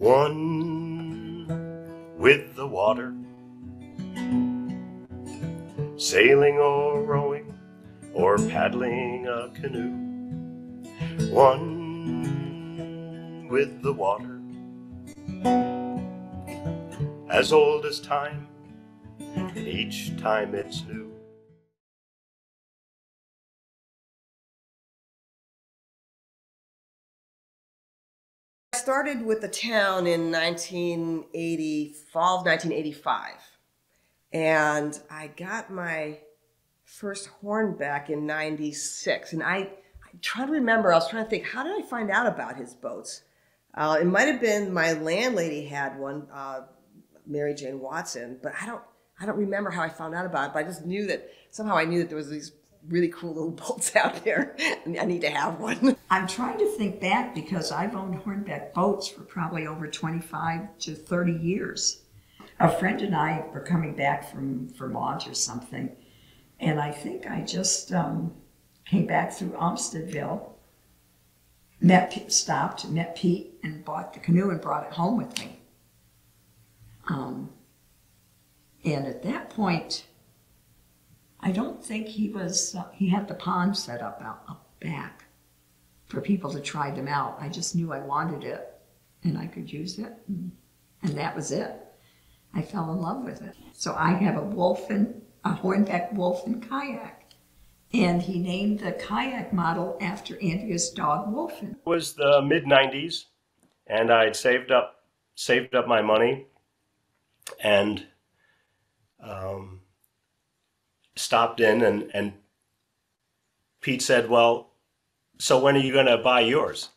One with the water, sailing or rowing or paddling a canoe. One with the water, as old as time, and each time it's new. I started with the town in fall of 1985, and I got my first Hornbeck in 96. And I try to remember, I was trying to think, how did I find out about his boats? It might have been my landlady had one, Mary Jane Watson, but I don't remember how I found out about it, but I just knew that somehow I knew that there was these really cool little boats out there, and I need to have one. I'm trying to think back because I've owned Hornbeck Boats for probably over 25 to 30 years. A friend and I were coming back from Vermont or something, and I think I just came back through Olmstedville, met Pete, and bought the canoe and brought it home with me. And at that point, I don't think he had the pond set up out back for people to try them out. I just knew I wanted it and I could use it, and that was it. I fell in love with it. So I have a Hornbeck Wolfen kayak, and he named the kayak model after Andrea's dog Wolfen. It was the mid-90s, and I'd saved up my money and stopped in, and Pete said, well, so when are you going to buy yours?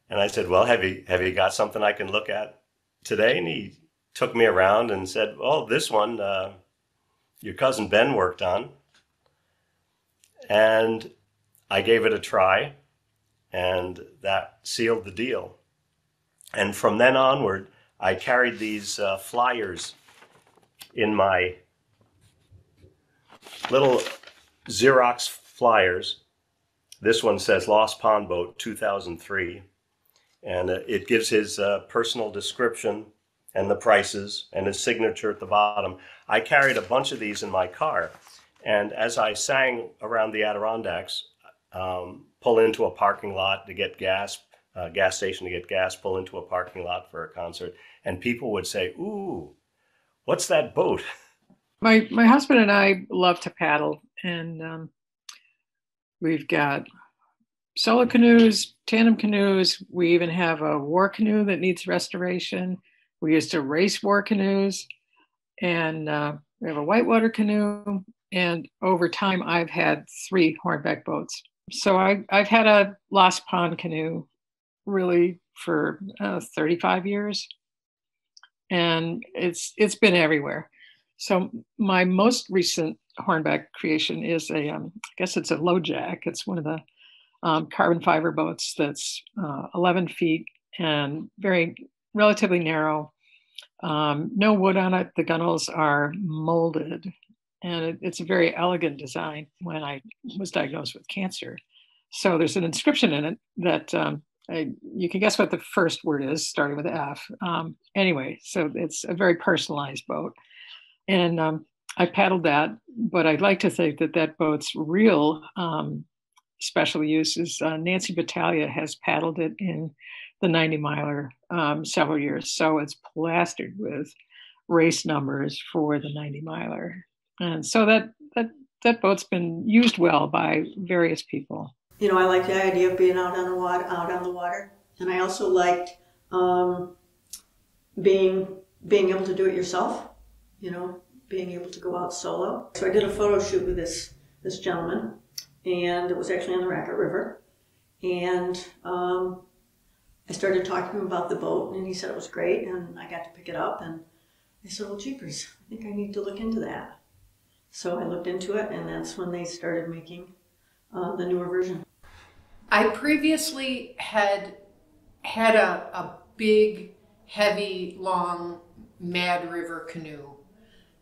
And I said, well, have you got something I can look at today? And he took me around and said, well, this one your cousin Ben worked on. And I gave it a try, and that sealed the deal. And from then onward, I carried these flyers in my little Xerox flyers. This one says Lost Pond Boat 2003, and it gives his personal description and the prices and his signature at the bottom. I carried a bunch of these in my car, and as I sang around the Adirondacks, pull into a parking lot to get gas, gas station to get gas, pull into a parking lot for a concert, and people would say, ooh, what's that boat? My husband and I love to paddle, and we've got solo canoes, tandem canoes. We even have a war canoe that needs restoration. We used to race war canoes, and we have a whitewater canoe. And over time, I've had 3 Hornbeck boats. So I've had a Lost Pond canoe really for 35 years. And it's been everywhere. So my most recent Hornbeck creation is I guess it's a low jack. It's one of the carbon fiber boats that's 11 feet and relatively narrow. No wood on it. The gunnels are molded, and it's a very elegant design. When I was diagnosed with cancer, so there's an inscription in it that you can guess what the first word is, starting with F. Anyway, so it's a very personalized boat. And I paddled that, but I'd like to think that boat's real special use is Nancie Battaglia has paddled it in the 90-miler several years. So it's plastered with race numbers for the 90-miler. And so that boat's been used well by various people. You know, I like the idea of being out on the water, and I also liked being able to do it yourself. You know, being able to go out solo. So I did a photo shoot with this gentleman, and it was actually on the Racket River. And I started talking to him about the boat, and he said it was great, and I got to pick it up, and I said, well, jeepers, I think I need to look into that. So I looked into it, and that's when they started making the newer version. I previously had a big, heavy, long Mad River canoe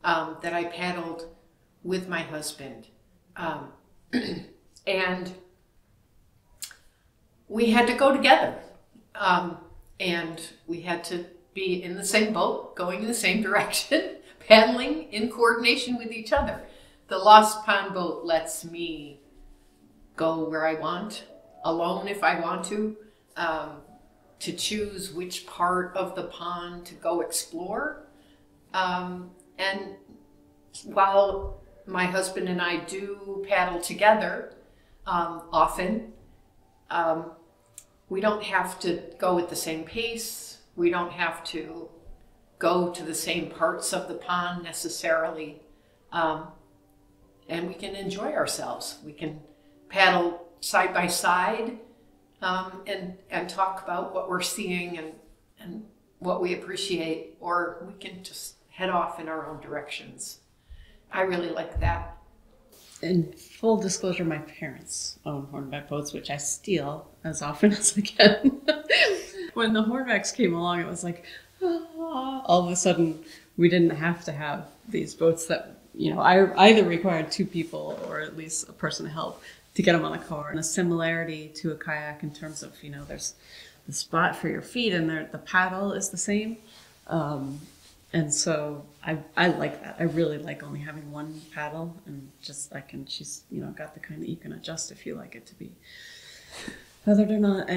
that I paddled with my husband. And we had to go together. And we had to be in the same boat, going in the same direction, paddling in coordination with each other. The Lost Pond boat lets me go where I want, alone if I want to choose which part of the pond to go explore. And while my husband and I do paddle together often, we don't have to go at the same pace. We don't have to go to the same parts of the pond necessarily. And we can enjoy ourselves. We can paddle side by side and talk about what we're seeing and what we appreciate, or we can just head off in our own directions. I really like that. In full disclosure, my parents own Hornbeck Boats, which I steal as often as I can. When the Hornbecks came along, it was like, all of a sudden, we didn't have to have these boats that, I either required two people or at least a person to help to get them on the car. And a similarity to a kayak in terms of, there's the spot for your feet and the paddle is the same. And so I like that. I really like only having one paddle, and she's, got the kind that you can adjust if you like it to be feathered or not.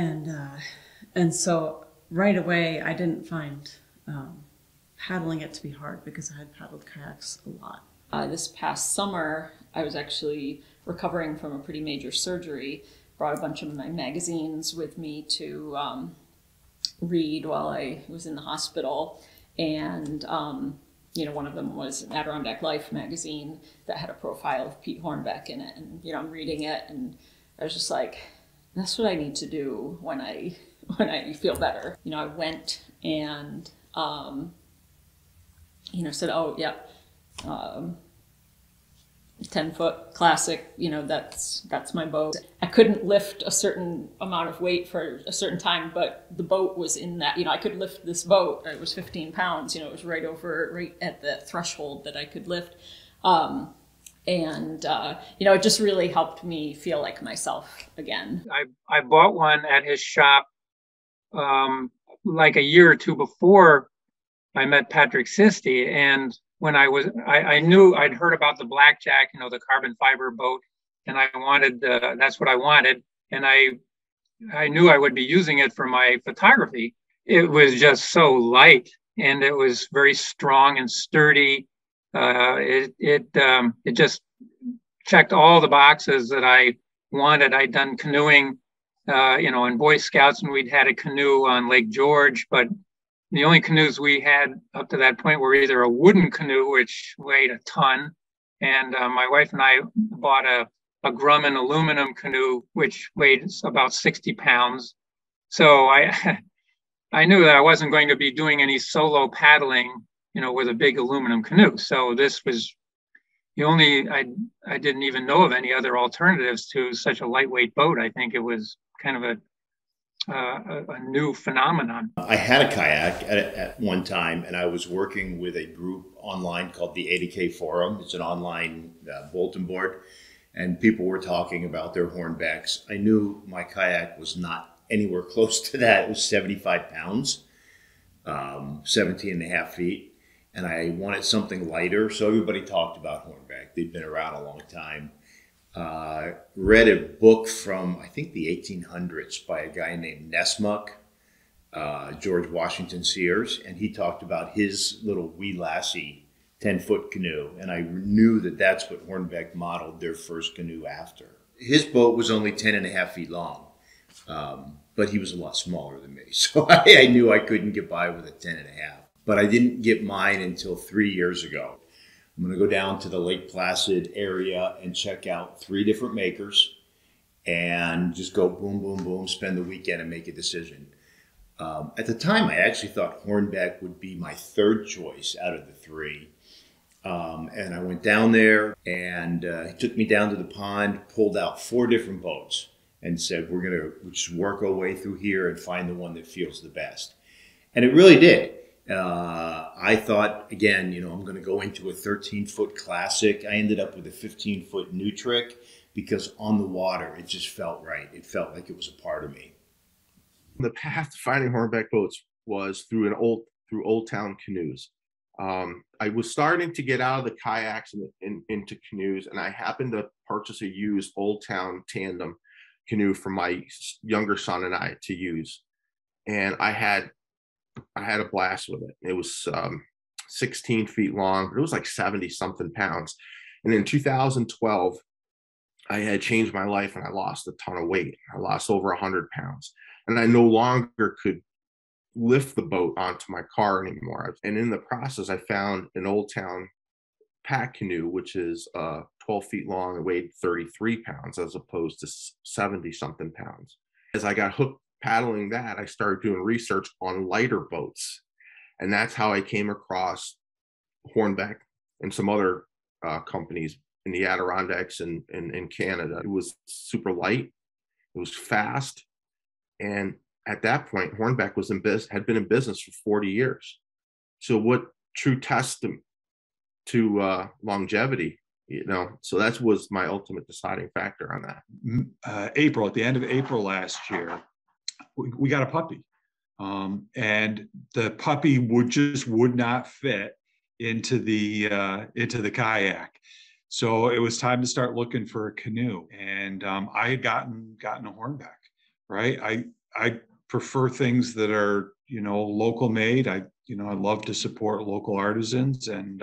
And so right away, I didn't find paddling it to be hard because I had paddled kayaks a lot. This past summer, I was actually recovering from a pretty major surgery, brought a bunch of my magazines with me to read while I was in the hospital. And, one of them was an Adirondack Life magazine that had a profile of Pete Hornbeck in it. And, I'm reading it and I was just like, that's what I need to do when I feel better. I went and, said, oh, yeah, 10-foot classic, that's my boat. I couldn't lift a certain amount of weight for a certain time, but the boat was in that, I could lift this boat. It was 15 pounds, it was right at the threshold that I could lift. It just really helped me feel like myself again. I bought one at his shop like a year or two before I met Patrick Sisti, and when I knew I'd heard about the Blackjack, the carbon fiber boat, and I wanted, that's what I wanted. And I knew I would be using it for my photography. It was just so light and it was very strong and sturdy. It just checked all the boxes that I wanted. I'd done canoeing, in Boy Scouts, and we'd had a canoe on Lake George, but the only canoes we had up to that point were either a wooden canoe, which weighed a ton, and my wife and I bought a Grumman aluminum canoe, which weighed about 60 pounds. So I knew that I wasn't going to be doing any solo paddling, with a big aluminum canoe. So this was I didn't even know of any other alternatives to such a lightweight boat. I think it was kind of a new phenomenon. I had a kayak at one time, and I was working with a group online called the 80K Forum. It's an online bulletin board, and people were talking about their Hornbecks. I knew my kayak was not anywhere close to that. It was 75 pounds, 17 and a half feet, and I wanted something lighter, so everybody talked about Hornbeck. They'd been around a long time. Read a book from, I think, the 1800s by a guy named Nessmuck, George Washington Sears, and he talked about his little wee lassie 10-foot canoe, and I knew that that's what Hornbeck modeled their first canoe after. His boat was only 10 and a half feet long, but he was a lot smaller than me, so I knew I couldn't get by with a 10 and a half. But I didn't get mine until 3 years ago. I'm going to go down to the Lake Placid area and check out 3 different makers and just go boom, boom, boom, spend the weekend and make a decision. At the time, I actually thought Hornbeck would be my third choice out of the 3. And I went down there and he took me down to the pond, pulled out 4 different boats and said, we're going to just work our way through here and find the one that feels the best. And it really did. I thought, again, I'm going to go into a 13-foot classic. I ended up with a 15-foot new trick because on the water, it just felt right. It felt like it was a part of me. The path to finding Hornbeck boats was through Old Town canoes. I was starting to get out of the kayaks and into canoes, and I happened to purchase a used Old Town tandem canoe for my younger son and I to use, and I had a blast with it. It was 16 feet long, but it was like 70 something pounds. And in 2012, I had changed my life and I lost a ton of weight. I lost over 100 pounds, and I no longer could lift the boat onto my car anymore. And in the process, I found an Old Town pack canoe, which is 12 feet long and weighed 33 pounds as opposed to 70 something pounds. As I got hooked paddling that, I started doing research on lighter boats. And that's how I came across Hornbeck and some other companies in the Adirondacks and in Canada. It was super light, it was fast, and at that point, Hornbeck had been in business for 40 years. So what true testament to longevity, so that was my ultimate deciding factor on that. At the end of April last year, we got a puppy. And the puppy would not fit into the kayak. So it was time to start looking for a canoe. And I had gotten a Hornbeck, right? I prefer things that are, local made. I love to support local artisans, and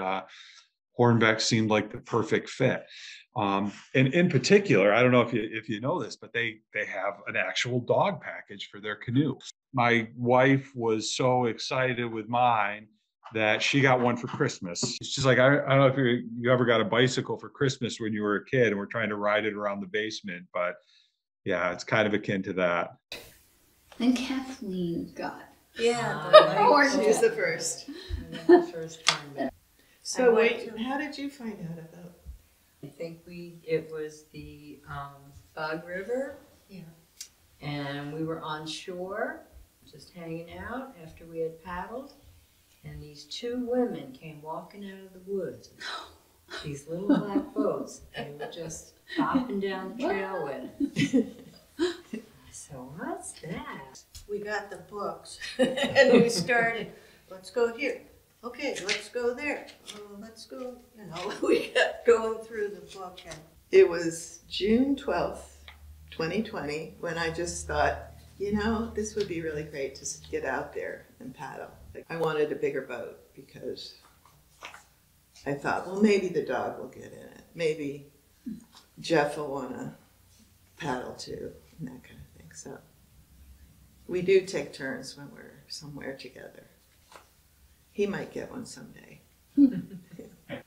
Hornbeck seemed like the perfect fit. And in particular, I don't know if you know this, but they have an actual dog package for their canoe. My wife was so excited with mine that she got one for Christmas. She's like, I don't know if you ever got a bicycle for Christmas when you were a kid and we're trying to ride it around the basement, but yeah, it's kind of akin to that. Then Kathleen got. Yeah, she was the first. First time. So wait, how did you find out about? I think it was the Bug River. Yeah. And we were on shore, just hanging out after we had paddled, and these two women came walking out of the woods. These little black boats. They were just hopping down the trail with. So what's that? We got the books and we started, let's go here. Okay, let's go there. Oh, let's go, we kept going through the book. And it was June 12th, 2020, when I just thought, this would be really great to get out there and paddle. I wanted a bigger boat because I thought, well, maybe the dog will get in it. Maybe Jeff will want to paddle too, and that kind of thing. So we do take turns when we're somewhere together. He might get one someday. Yeah. I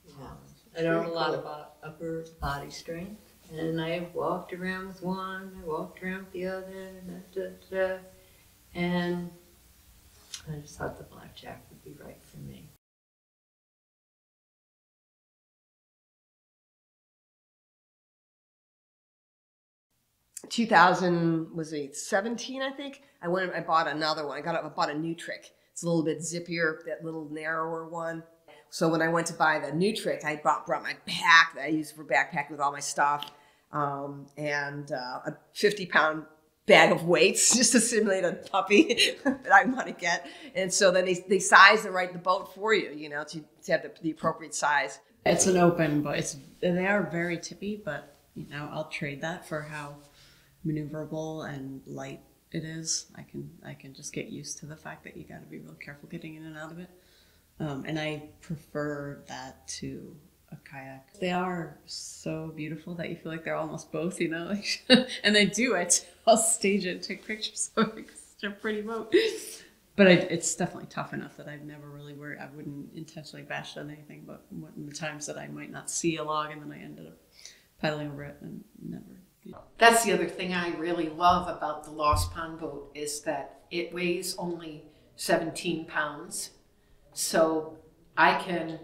learned a lot about upper body strength, and I walked around with one, I walked around with the other, and I just thought the blackjack would be right for me. In 2017, I think. I bought another one. I bought a new trick. It's a little bit zippier, that little narrower one. So when I went to buy the new trick, I brought my pack that I use for backpack with all my stuff, and a 50-pound bag of weights just to simulate a puppy that I want to get. And so then they size the boat for you, to have the appropriate size. It's an open boat. They are very tippy, but I'll trade that for how maneuverable and light it is. I can just get used to the fact that you got to be real careful getting in and out of it. And I prefer that to a kayak. They are so beautiful that you feel like they're almost both, and they do. I'll stage it and take pictures of it because it's such a pretty boat. But it's definitely tough enough that I've never really worried. I wouldn't intentionally bash on anything, but the times that I might not see a log and then I ended up paddling over it and never. That's the other thing I really love about the Lost Pond boat is that it weighs only 17 pounds. So I can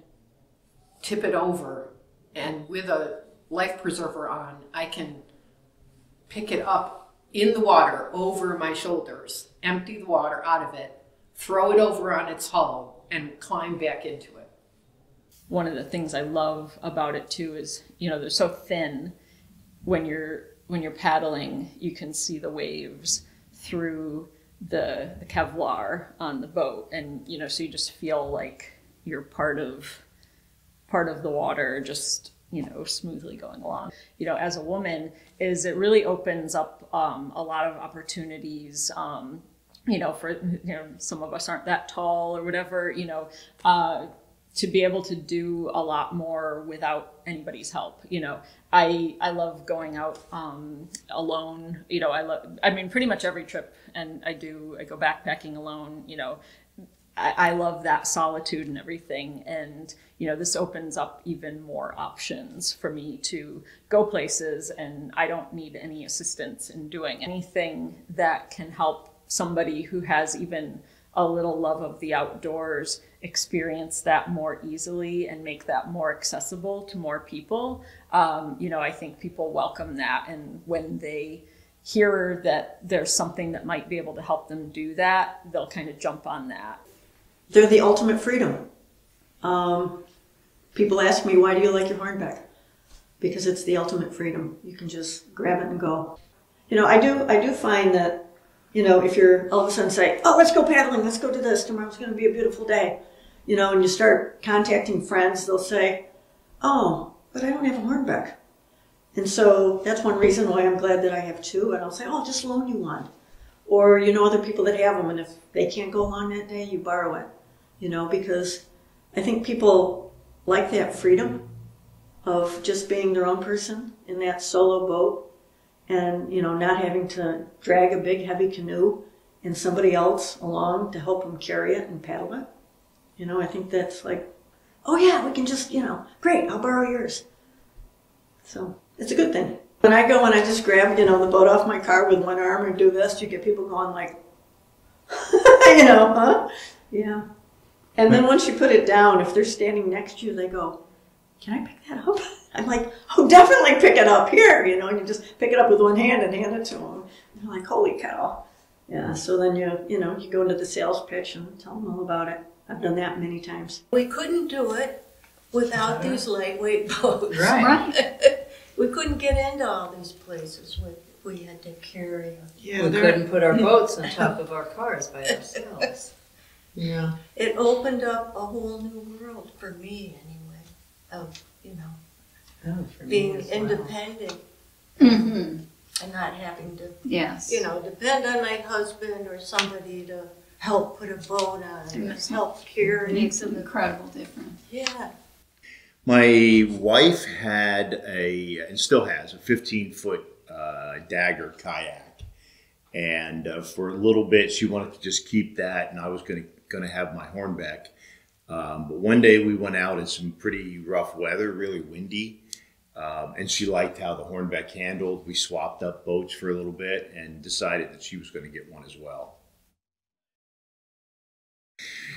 tip it over, and with a life preserver on, I can pick it up in the water over my shoulders, empty the water out of it, throw it over on its hull, and climb back into it. One of the things I love about it too is, they're so thin. When you're paddling, you can see the waves through the Kevlar on the boat, and you know, so you just feel like you're part of the water, just, you know, smoothly going along. You know, as a woman, it really opens up a lot of opportunities. You know, for, you know, some of us aren't that tall or whatever, you know, to be able to do a lot more without anybody's help. You know, I love going out alone. You know, I mean, pretty much every trip, and I go backpacking alone. You know, I love that solitude and everything. And, you know, this opens up even more options for me to go places, and I don't need any assistance in doing anything that can help somebody who has even a little love of the outdoors experience that more easily and make that more accessible to more people. You know, I think people welcome that, and when they hear that there's something that might be able to help them do that, they'll kind of jump on that. They're the ultimate freedom. People ask me, why do you like your Hornbeck? Because it's the ultimate freedom. You can just grab it and go. You know, I do find that, you know, if you're all of a sudden say, oh, let's go paddling, let's go do this, tomorrow's going to be a beautiful day, you know, and you start contacting friends, they'll say, oh, but I don't have a Hornbeck. And so that's one reason why I'm glad that I have two, and I'll say, oh, I'll just loan you one. Or, you know, other people that have them, and if they can't go along that day, you borrow it, you know, because I think people like that freedom of just being their own person in that solo boat, and, you know, not having to drag a big heavy canoe and somebody else along to help them carry it and paddle it. You know, I think that's like, oh yeah, we can just, you know, great, I'll borrow yours. So it's a good thing. When I go and I just grab, you know, the boat off my car with one arm and do this, you get people going like, you know, huh? Yeah. And then once you put it down, if they're standing next to you, they go, can I pick that up? I'm like, oh, definitely pick it up here, you know, and you just pick it up with one hand and hand it to them. They're like, holy cow. Yeah, so then you know, you go into the sales pitch and tell them all about it. I've done that many times. We couldn't do it without these lightweight boats. Right. We couldn't get into all these places. We had to carry them. Yeah, we couldn't put our boats on top of our cars by ourselves. Yeah. It opened up a whole new world for me anyway, of, you know, being independent and not having to, you know, depend on my husband or somebody to help put a boat on and help carry. It makes an incredible difference. Yeah. My wife had and still has, a 15-foot Dagger kayak. And for a little bit, she wanted to just keep that, and I was going to have my Hornbeck. But one day we went out in some pretty rough weather, really windy, and she liked how the Hornbeck handled. We swapped up boats for a little bit and decided that she was going to get one as well.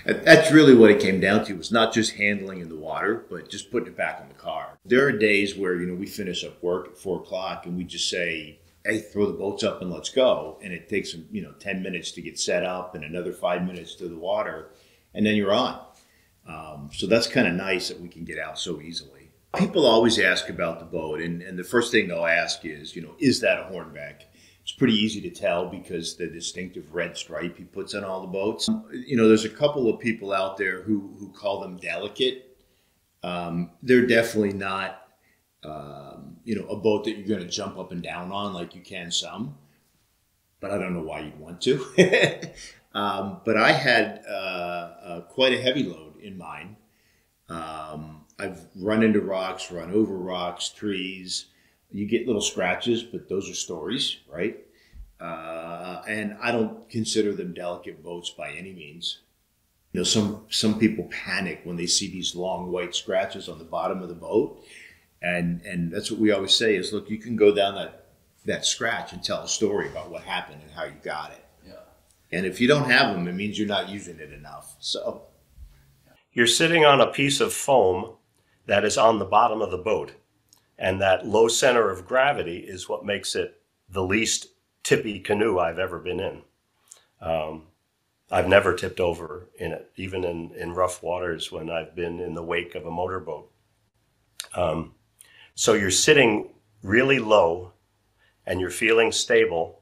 That's really what it came down to. It was not just handling in the water, but just putting it back in the car. There are days where, you know, we finish up work at 4 o'clock and we just say, hey, throw the boats up and let's go. And it takes, you know, 10 minutes to get set up and another 5 minutes to the water, and then you're on. So that's kind of nice that we can get out so easily. People always ask about the boat, and the first thing they'll ask is, you know, is that a Hornbeck? It's pretty easy to tell because the distinctive red stripe he puts on all the boats. You know, there's a couple of people out there who call them delicate. They're definitely not, you know, a boat that you're going to jump up and down on like you can some. But I don't know why you'd want to. But I had quite a heavy load in mine. I've run into rocks, run over rocks, trees. You get little scratches, but those are stories, right? And I don't consider them delicate boats by any means. You know, some people panic when they see these long white scratches on the bottom of the boat. And that's what we always say is, look, you can go down that scratch and tell a story about what happened and how you got it. Yeah. And if you don't have them, it means you're not using it enough. So you're sitting on a piece of foam that is on the bottom of the boat. And that low center of gravity is what makes it the least tippy canoe I've ever been in. I've never tipped over in it, even in rough waters when I've been in the wake of a motorboat. So you're sitting really low and you're feeling stable,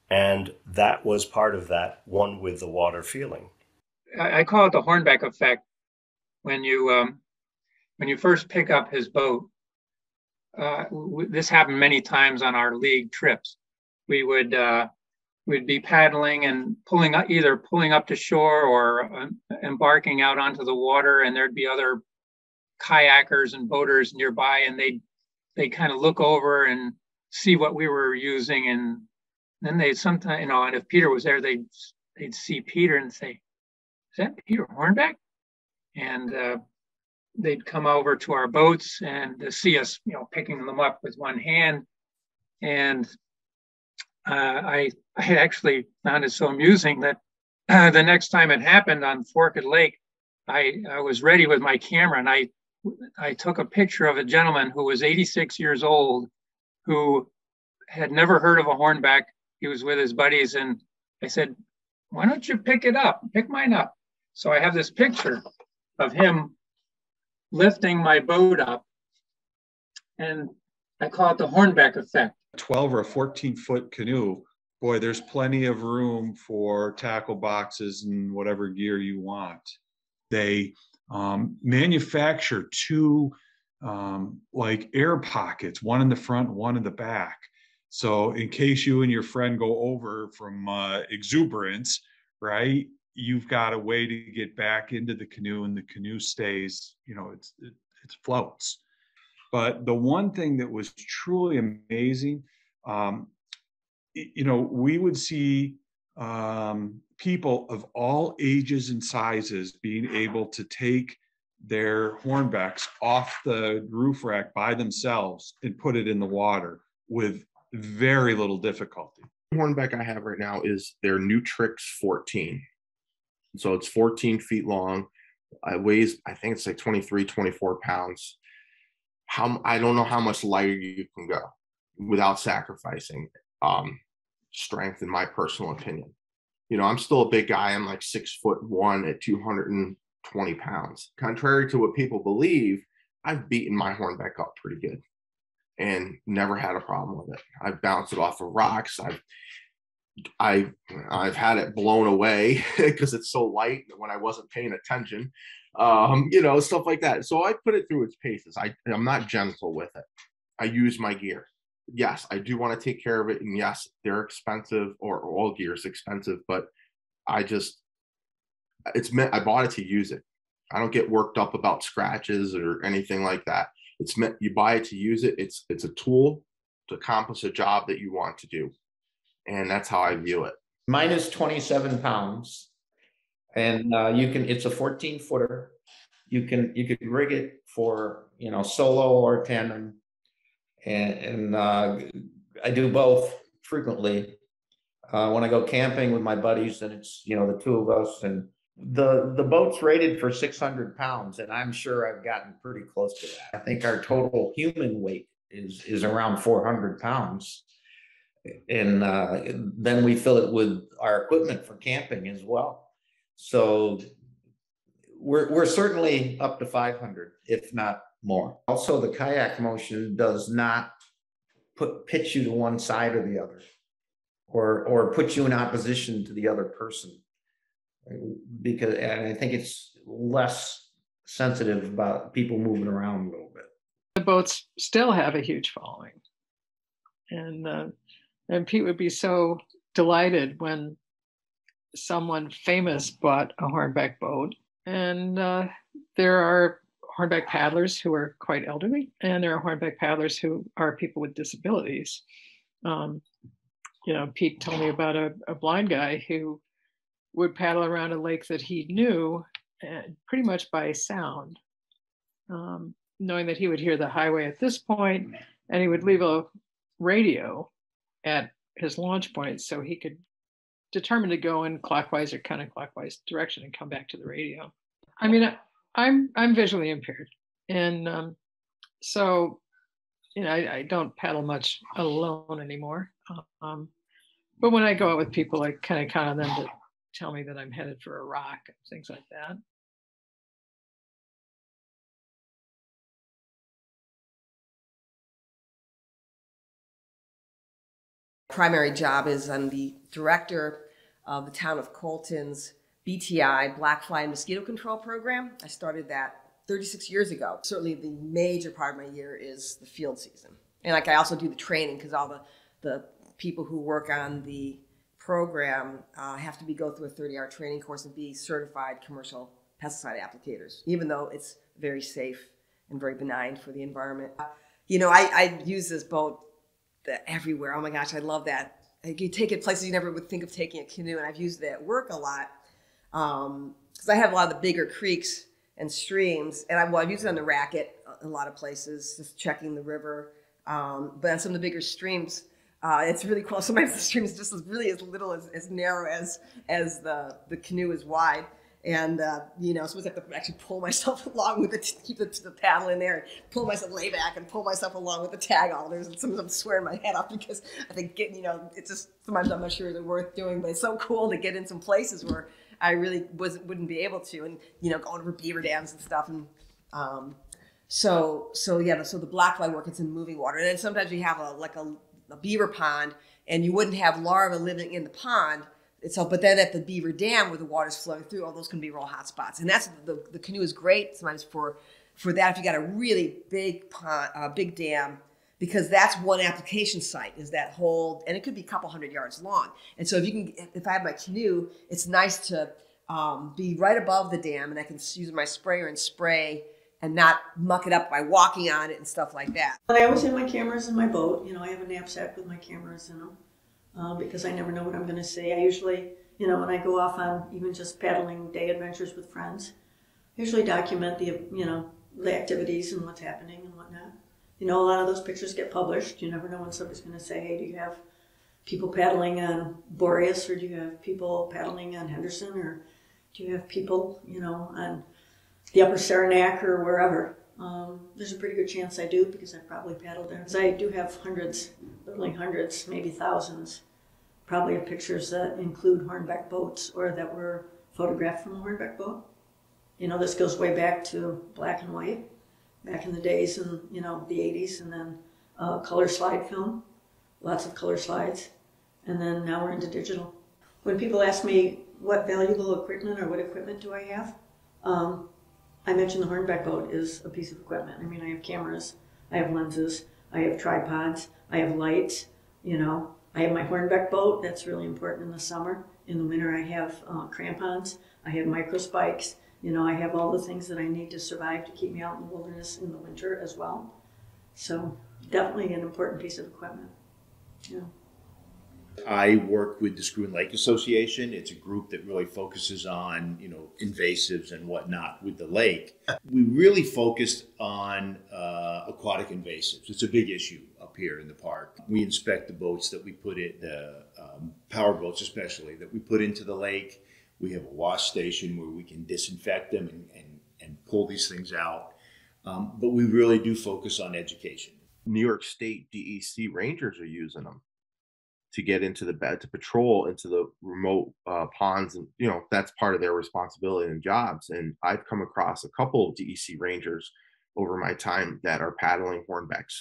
And that was part of that one with the water feeling. I call it the Hornbeck effect. When you first pick up his boat, this happened many times on our league trips. We'd be paddling and either pulling up to shore or embarking out onto the water, and there'd be other kayakers and boaters nearby, and they'd kind of look over and see what we were using, and then they'd sometimes, and if Peter was there, they'd see Peter and say, "Is that Peter Hornbeck?" And they'd come over to our boats and see us, picking them up with one hand. And I actually found it so amusing that the next time it happened on Forked Lake, I was ready with my camera, and I took a picture of a gentleman who was 86 years old, who had never heard of a hornbeck. He was with his buddies, and I said, "Why don't you pick it up? Pick mine up." So I have this picture of him lifting my boat up, and I call it the Hornbeck effect. 12 or a 14-foot canoe, boy, there's plenty of room for tackle boxes and whatever gear you want. They manufacture two like air pockets, one in the front, one in the back. So in case you and your friend go over from exuberance, right, you've got a way to get back into the canoe, and the canoe stays, it floats. But the one thing that was truly amazing, we would see people of all ages and sizes being able to take their hornbecks off the roof rack by themselves and put it in the water with very little difficulty. The hornbeck I have right now is their Nutrix 14. So it's 14 feet long. It weighs, I think it's like 23, 24 pounds. I don't know how much lighter you can go without sacrificing strength, in my personal opinion. I'm still a big guy. I'm like 6'1" at 220 pounds. Contrary to what people believe, I've beaten my hornbeck up pretty good and never had a problem with it. I've bounced it off of rocks. I've had it blown away because it's so light when I wasn't paying attention, stuff like that. So I put it through its paces. I'm not gentle with it. I use my gear. Yes, I do want to take care of it. And yes, they're expensive, or all gear is expensive, but I bought it to use it. I don't get worked up about scratches or anything like that. It's meant, you buy it to use it. It's a tool to accomplish a job that you want to do. And that's how I view it. Mine is 27 pounds, and it's a 14-footer. You could rig it for, solo or tandem. And I do both frequently. When I go camping with my buddies, and it's, the two of us, and the boat's rated for 600 pounds, and I'm sure I've gotten pretty close to that. I think our total human weight is around 400 pounds. And then we fill it with our equipment for camping as well. So we're certainly up to 500, if not more. Also, the kayak motion does not pitch you to one side or the other, or put you in opposition to the other person, and I think it's less sensitive about people moving around a little bit. The boats still have a huge following, and Pete would be so delighted when someone famous bought a Hornbeck boat. And there are Hornbeck paddlers who are quite elderly, and there are Hornbeck paddlers who are people with disabilities. Pete told me about a blind guy who would paddle around a lake that he knew pretty much by sound, knowing that he would hear the highway at this point, and he would leave a radio at his launch point so he could determine to go in clockwise or counterclockwise direction and come back to the radio. I mean, I'm visually impaired, and so I don't paddle much alone anymore. But when I go out with people, I kind of count on them to tell me that I'm headed for a rock and things like that. primary job is I'm the director of the town of Colton's BTI, Black Fly Mosquito Control Program. I started that 36 years ago. Certainly the major part of my year is the field season. And like I also do the training because all the people who work on the program have to go through a 30-hour training course and be certified commercial pesticide applicators, even though it's very safe and very benign for the environment. You know, I use this boat everywhere. Oh my gosh, I love that. You take it places you never would think of taking a canoe, and I've used it at work a lot because I have a lot of the bigger creeks and streams, and I've used it on the racket a lot of places, just checking the river. But on some of the bigger streams, it's really cool. Sometimes the stream is just really as little as narrow as the canoe is wide. And, you know, sometimes I have to actually pull myself along with it to keep the paddle in there, and pull myself, lay back and pull myself along with the tag alders. And sometimes I'm swearing my head off because I think, you know, it's just, sometimes I'm not sure they're worth doing, but it's so cool to get in some places where I really wouldn't be able to, and, you know, going over beaver dams and stuff. And so the blackfly work, it's in moving water. And then sometimes you have a beaver pond, and you wouldn't have larvae living in the pond. But then at the beaver dam where the water's flowing through, all those can be real hot spots. And that's the canoe is great sometimes for that if you got a really big pond, big dam, because that's one application site is that whole, and it could be a couple 100 yards long. And so if I have my canoe, it's nice to be right above the dam, and I can use my sprayer and spray and not muck it up by walking on it and stuff like that. I always have my cameras in my boat. You know, I have a knapsack with my cameras in them. Because I never know what I'm going to see. I usually, you know, when I go off on even just paddling day adventures with friends, I usually document the activities and what's happening and whatnot. You know, a lot of those pictures get published. You never know when somebody's going to say, hey, do you have people paddling on Boreas, or do you have people paddling on Henderson, or do you have people, you know, on the Upper Saranac or wherever? There's a pretty good chance I do because I probably paddled there. So I do have hundreds, literally hundreds, maybe thousands, probably of pictures that include Hornbeck boats or that were photographed from a Hornbeck boat. You know, this goes way back to black and white, back in the days in, you know, the 80s, and then color slide film, lots of color slides, and then now we're into digital. When people ask me what valuable equipment or what equipment do I have, I mentioned the Hornbeck boat is a piece of equipment. I mean, I have cameras, I have lenses, I have tripods, I have lights, you know. I have my Hornbeck boat, that's really important in the summer. In the winter, I have crampons, I have micro spikes, you know, I have all the things that I need to survive to keep me out in the wilderness in the winter as well. So definitely an important piece of equipment, yeah. I work with the Screw Lake Association. It's a group that really focuses on, you know, invasives and whatnot with the lake. We really focused on aquatic invasives. It's a big issue up here in the park. We inspect the boats that we put in, the power boats especially, that we put into the lake. We have a wash station where we can disinfect them and pull these things out. But we really do focus on education. New York State DEC Rangers are using them to get into the bed, to patrol into the remote ponds. And, you know, that's part of their responsibility and jobs. And I've come across a couple of DEC Rangers over my time that are paddling Hornbecks.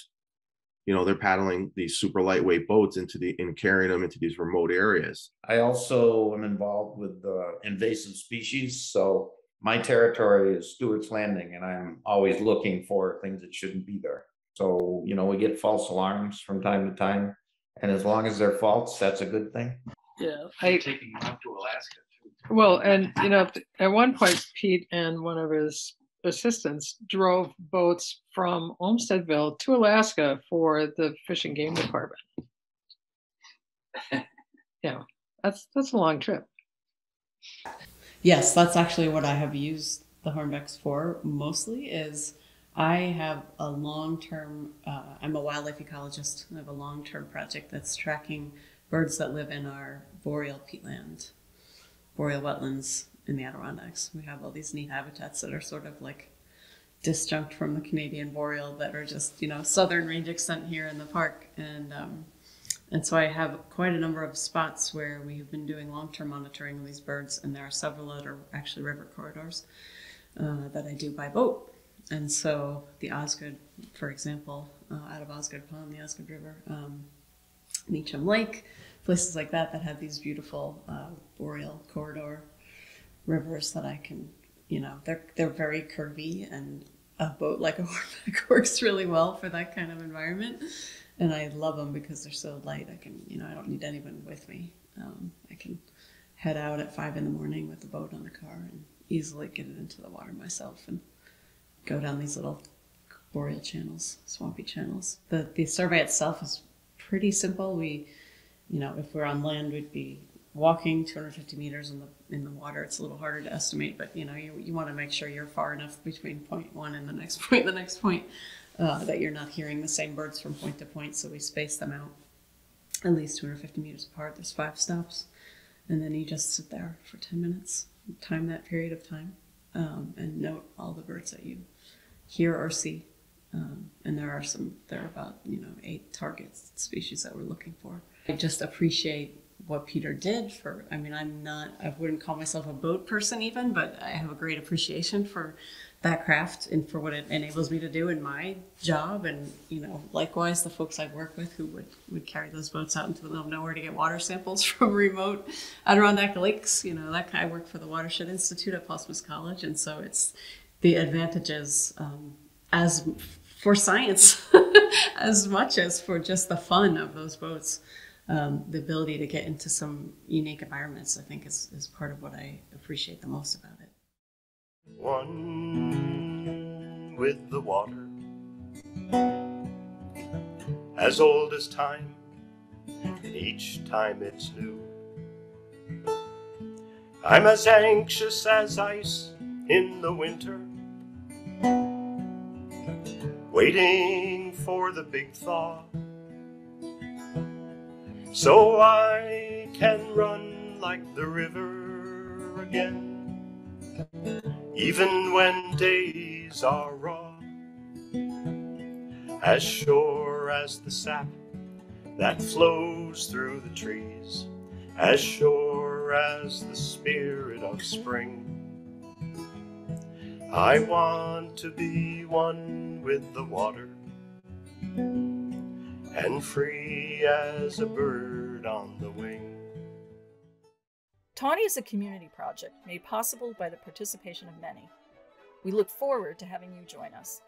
You know, they're paddling these super lightweight boats and carrying them into these remote areas. I also am involved with invasive species. So my territory is Stewart's Landing, and I'm always looking for things that shouldn't be there. So, you know, we get false alarms from time to time. And as long as they're false, that's a good thing. Yeah, taking them up to Alaska too. Well, and you know, at one point, Pete and one of his assistants drove boats from Olmstedville to Alaska for the Fish and Game Department. Yeah, that's a long trip. Yes, that's actually what I have used the Hornbecks for mostly. Is I have a long-term, I'm a wildlife ecologist, and I have a long-term project that's tracking birds that live in our boreal peatland, boreal wetlands in the Adirondacks. We have all these neat habitats that are sort of like disjunct from the Canadian boreal that are just, you know, southern range extent here in the park. And so I have quite a number of spots where we have been doing long-term monitoring of these birds, and there are several that are actually river corridors that I do by boat. And so the Osgood, for example, out of Osgood Pond, the Osgood River, Meacham Lake, places like that that have these beautiful boreal corridor rivers that I can, you know, they're very curvy, and a boat like a Hornbeck works really well for that kind of environment. And I love them because they're so light. I can, you know, I don't need anyone with me. I can head out at 5 in the morning with the boat on the car and easily get it into the water myself and go down these little boreal channels, swampy channels. The survey itself is pretty simple. We, you know, if we're on land, we'd be walking 250 meters in the water. It's a little harder to estimate, but you know, you want to make sure you're far enough between point one and the next point, that you're not hearing the same birds from point to point. So we space them out at least 250 meters apart. There's 5 stops, and then you just sit there for 10 minutes, time that period of time, and note all the birds that you hear or see. And there are about, you know, 8 target species that we're looking for. I just appreciate what Peter did for, I mean, I wouldn't call myself a boat person even, but I have a great appreciation for that craft and for what it enables me to do in my job. And, you know, likewise, the folks I work with who would carry those boats out into the middle of nowhere to get water samples from remote Adirondack lakes. You know, I work for the Watershed Institute at Portsmouth College. And so it's the advantages as for science as much as for just the fun of those boats. The ability to get into some unique environments, I think, is part of what I appreciate the most about it. One with the water, as old as time, and each time it's new. I'm as anxious as ice in the winter, waiting for the big thaw, so I can run like the river again, even when days are raw, as sure as the sap that flows through the trees, as sure as the spirit of spring. I want to be one with the water, and free as a bird on the wing. TAUNY is a community project made possible by the participation of many. We look forward to having you join us.